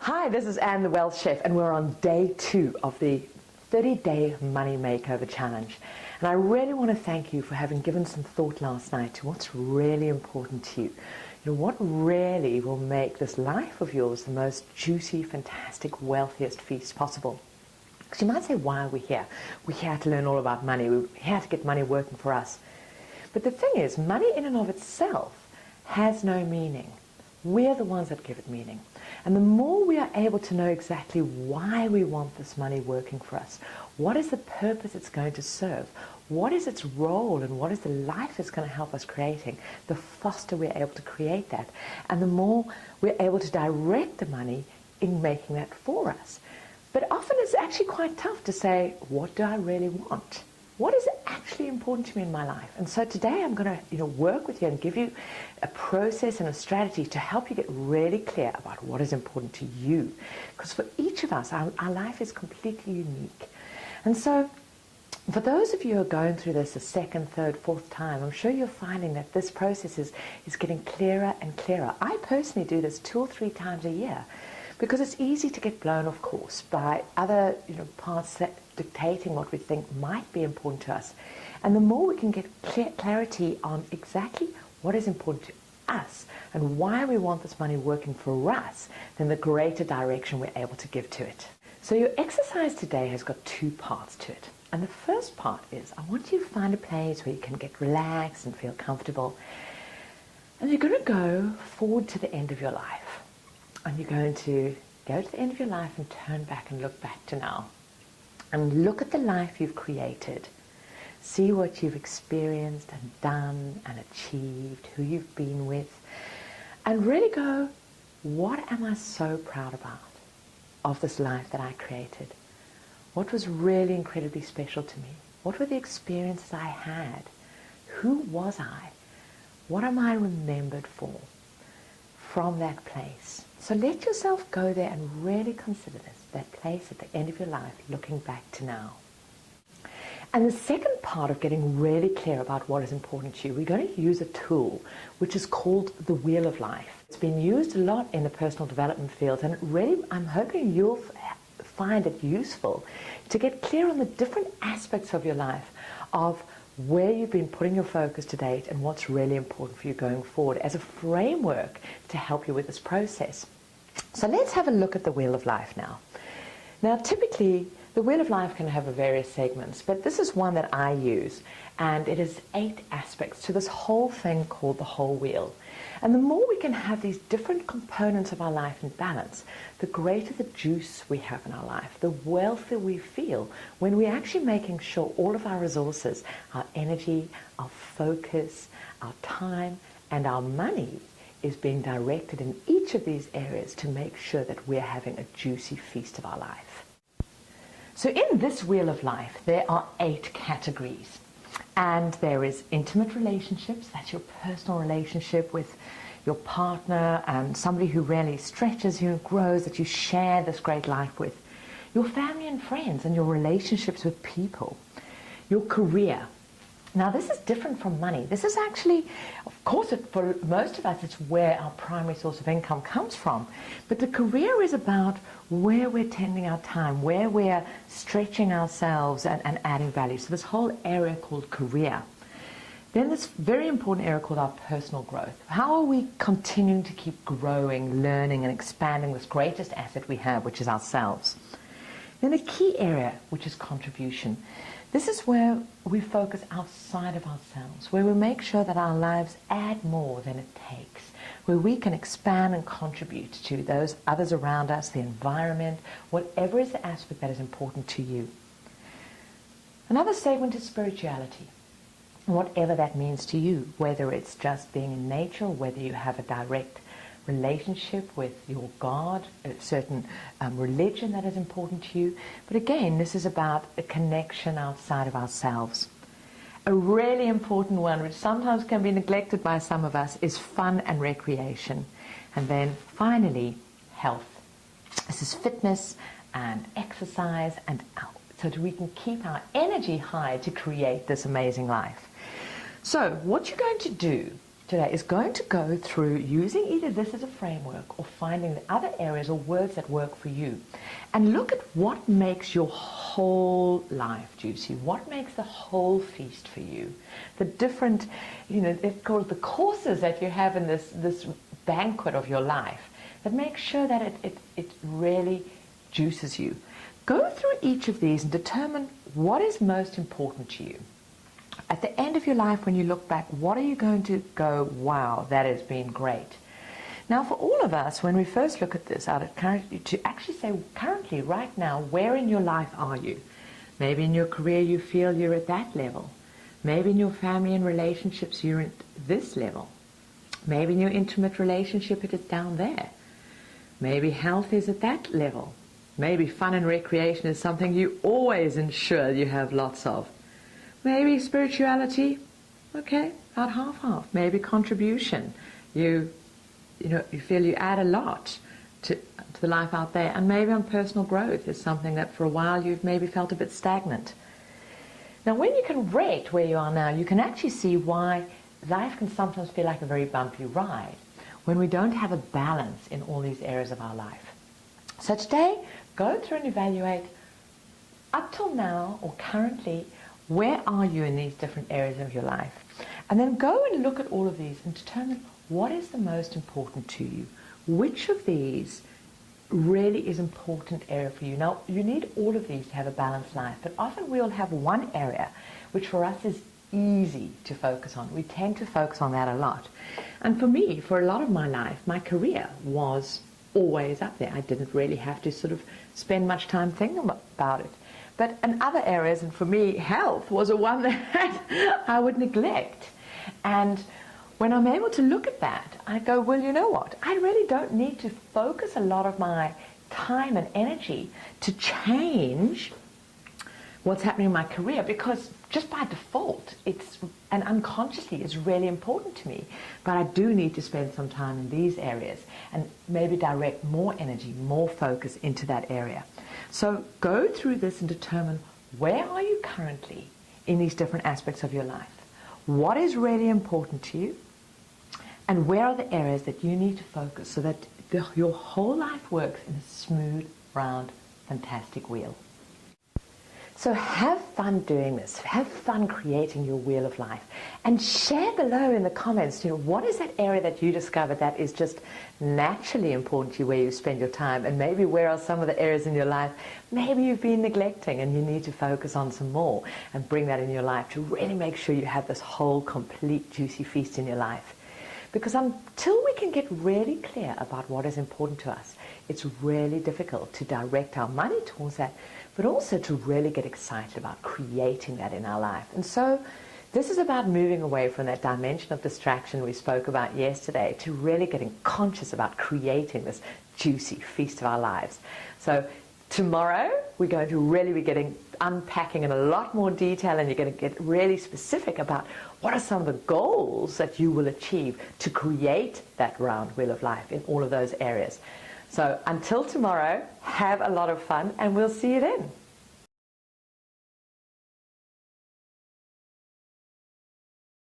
Hi, this is Anne the Wealth Chef, and we're on day 2 of the 30-day money makeover challenge. And I really want to thank you for having given some thought last night to what's really important to you. You know, what really will make this life of yours the most juicy, fantastic, wealthiest feast possible. Because you might say, why are we here? We're here to learn all about money. We're here to get money working for us. But the thing is, money in and of itself has no meaning. We're the ones that give it meaning. And the more we are able to know exactly why we want this money working for us, what is the purpose it's going to serve, what is its role, and what is the life it's going to help us creating, the faster we're able to create that. And the more we're able to direct the money in making that for us. But often it's actually quite tough to say, what do I really want? What is actually important to me in my life? And so today I'm going to work with you and give you a process and a strategy to help you get really clear about what is important to you. Because for each of us, our life is completely unique. And so for those of you who are going through this a second, third, fourth time, I'm sure you're finding that this process is getting clearer and clearer. I personally do this 2 or 3 times a year because it's easy to get blown off course by other parts that dictating what we think might be important to us. And the more we can get clarity on exactly what is important to us and why we want this money working for us, then the greater direction we're able to give to it. So your exercise today has got 2 parts to it. And the first part is, I want you to find a place where you can get relaxed and feel comfortable. And you're going to go forward to the end of your life. And you're going to go to the end of your life and turn back and look back to now. And look at the life you've created. See what you've experienced and done and achieved, who you've been with. And really go, what am I so proud about of this life that I created? What was really incredibly special to me? What were the experiences I had? Who was I? What am I remembered for from that place? So let yourself go there and really consider this, that place at the end of your life, looking back to now. And the second part of getting really clear about what is important to you, we're going to use a tool which is called the Wheel of Life. It's been used a lot in the personal development field, and really I'm hoping you'll find it useful to get clear on the different aspects of your life, of where you've been putting your focus to date and what's really important for you going forward as a framework to help you with this process. So let's have a look at the Wheel of Life now. Now typically the Wheel of Life can have various segments, but this is one that I use, and it is 8 aspects to this whole thing called the whole wheel. And the more we can have these different components of our life in balance, the greater the juice we have in our life, the wealthier we feel when we're actually making sure all of our resources, our energy, our focus, our time, and our money is being directed in each of these areas to make sure that we're having a juicy feast of our life. So in this Wheel of Life, there are 8 categories. And there is intimate relationships, that's your personal relationship with your partner and somebody who really stretches you and grows, that you share this great life with. Your family and friends and your relationships with people. Your career. Now this is different from money. This is actually, of course, for most of us, it's where our primary source of income comes from. But the career is about where we're tending our time, where we're stretching ourselves and adding value. So this whole area called career. Then this very important area called our personal growth. How are we continuing to keep growing, learning, and expanding this greatest asset we have, which is ourselves? Then a key area, which is contribution. This is where we focus outside of ourselves, where we make sure that our lives add more than it takes, where we can expand and contribute to those others around us, the environment, whatever is the aspect that is important to you. Another segment is spirituality, whatever that means to you, whether it's just being in nature, whether you have a direct relationship with your God, a certain religion that is important to you. But again, this is about a connection outside of ourselves. A really important one, which sometimes can be neglected by some of us, is fun and recreation. And then finally, health. This is fitness and exercise, and so that we can keep our energy high to create this amazing life. So what you're going to do today is going to go through using either this as a framework or finding the other areas or words that work for you, and look at what makes your whole life juicy, what makes the whole feast for you, the different, it's called the courses that you have in this banquet of your life that make sure that it really juices you. Go through each of these and determine what is most important to you. At the end of your life, when you look back, what are you going to go, wow, that has been great? Now, for all of us, when we first look at this, to actually say, currently, right now, where in your life are you? Maybe in your career you feel you're at that level. Maybe in your family and relationships you're at this level. Maybe in your intimate relationship it is down there. Maybe health is at that level. Maybe fun and recreation is something you always ensure you have lots of. Maybe spirituality, okay, about half-half. Maybe contribution, you feel you add a lot to the life out there. And maybe on personal growth is something that for a while you've maybe felt a bit stagnant. Now, when you can rate where you are now, you can actually see why life can sometimes feel like a very bumpy ride when we don't have a balance in all these areas of our life. So today, go through and evaluate up till now or currently, where are you in these different areas of your life? And then go and look at all of these and determine what is the most important to you. Which of these really is important area for you? Now, you need all of these to have a balanced life, but often we'll have one area which for us is easy to focus on. We tend to focus on that a lot. And for me, for a lot of my life, my career was always up there. I didn't really have to sort of spend much time thinking about it. But in other areas, and for me, health was a one that I would neglect. And when I'm able to look at that, I go, well, you know what? I really don't need to focus a lot of my time and energy to change what's happening in my career, because just by default, and unconsciously, it's really important to me. But I do need to spend some time in these areas and maybe direct more energy, more focus into that area. So go through this and determine, where are you currently in these different aspects of your life? What is really important to you? And where are the areas that you need to focus so that your whole life works in a smooth, round, fantastic wheel? So have fun doing this. Have fun creating your wheel of life. And share below in the comments, what is that area that you discovered that is just naturally important to you, where you spend your time, and maybe where are some of the areas in your life maybe you've been neglecting and you need to focus on some more and bring that in your life to really make sure you have this whole complete juicy feast in your life. Because until we can get really clear about what is important to us, it's really difficult to direct our money towards that, but also to really get excited about creating that in our life. And so this is about moving away from that dimension of distraction we spoke about yesterday to really getting conscious about creating this juicy feast of our lives. So tomorrow we're going to really be unpacking in a lot more detail, and you're going to get really specific about what are some of the goals that you will achieve to create that round wheel of life in all of those areas. So until tomorrow, have a lot of fun, and we'll see you then.